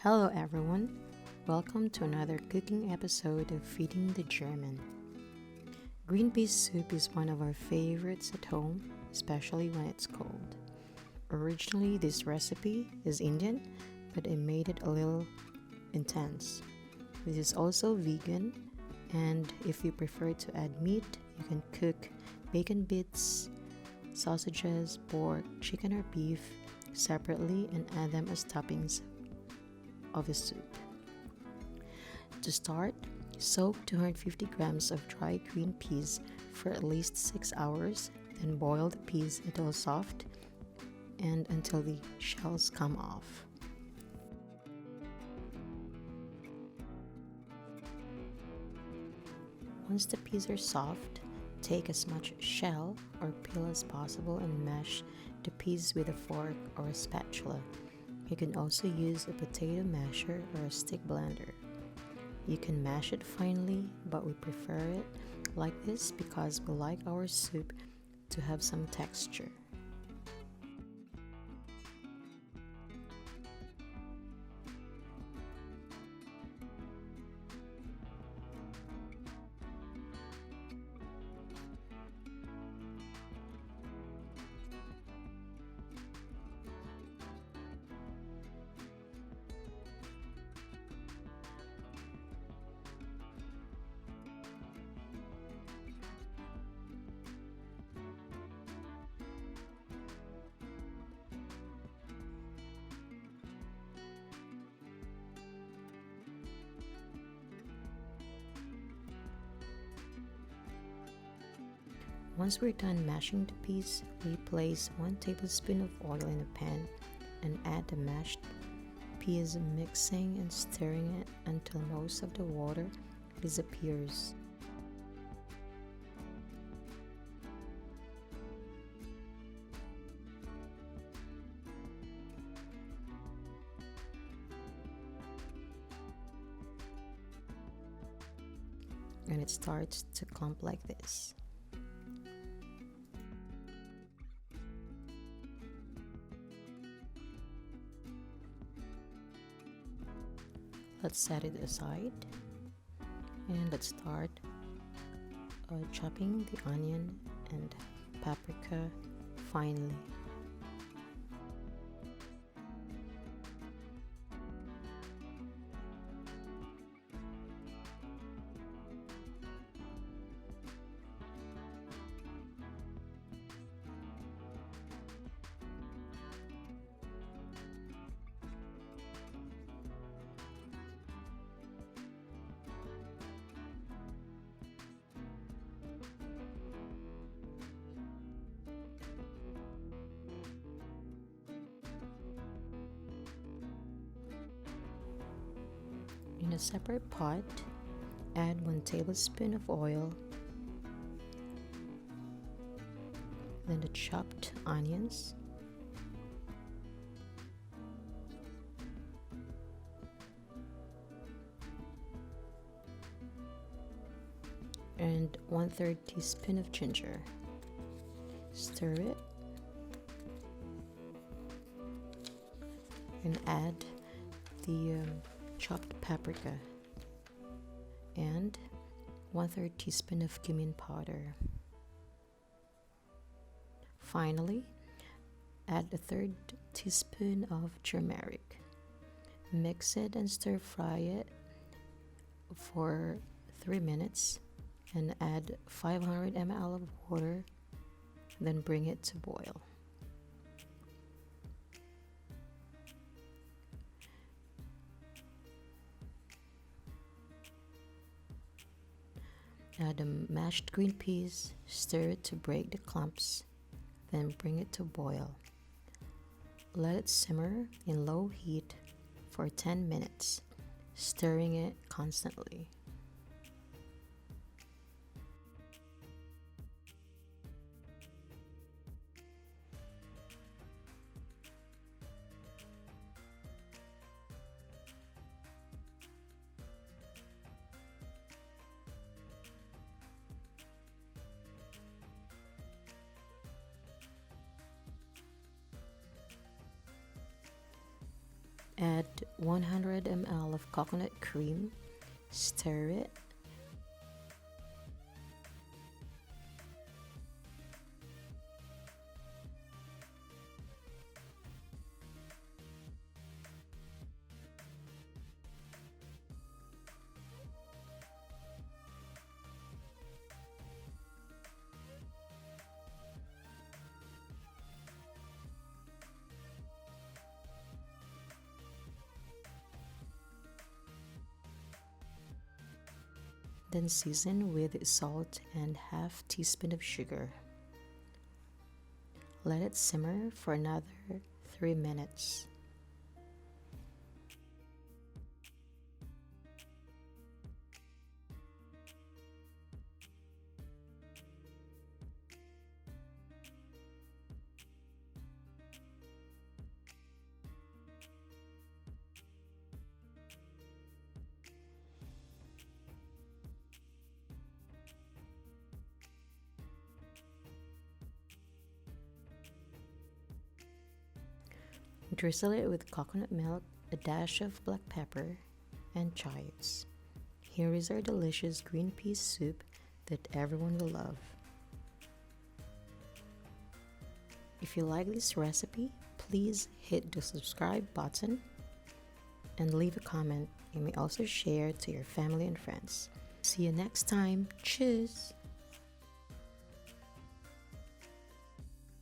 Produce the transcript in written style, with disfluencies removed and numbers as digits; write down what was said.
Hello, everyone. Welcome to another cooking episode of Feeding the German. Green pea soup is one of our favorites at home, especially when it's cold. Originally, this recipe is Indian, but I made it a little intense. This is also vegan, and if you prefer to add meat, you can cook bacon bits, sausages, pork, chicken, or beef separately and add them as toppings of a soup. To start, soak 250 grams of dry green peas for at least 6 hours, then boil the peas until soft and until the shells come off. Once the peas are soft, take as much shell or peel as possible and mash the peas with a fork or a spatula. You can also use a potato masher or a stick blender. You can mash it finely, but we prefer it like this because we like our soup to have some texture. Once we're done mashing the peas, we place 1 tablespoon of oil in a pan and add the mashed peas, mixing and stirring it until most of the water disappears. And it starts to clump like this. Let's set it aside and let's start chopping the onion and paprika finely. In a separate pot, add 1 tablespoon of oil, then the chopped onions, and 1/3 teaspoon of ginger. Stir it and add the chopped paprika and 1/3 teaspoon of cumin powder. Finally, add 1/3 teaspoon of turmeric. Mix it and stir fry it for 3 minutes and add 500 ml of water, then bring it to boil. Add the mashed green peas, stir it to break the clumps, then bring it to boil. Let it simmer in low heat for 10 minutes, stirring it constantly. Add 100 ml of coconut cream, stir it, then season with salt and half teaspoon of sugar. Let it simmer for another 3 minutes. Drizzle it with coconut milk, a dash of black pepper, and chives. Here is our delicious green pea soup that everyone will love. If you like this recipe, please hit the subscribe button and leave a comment. You may also share to your family and friends. See you next time. Cheers!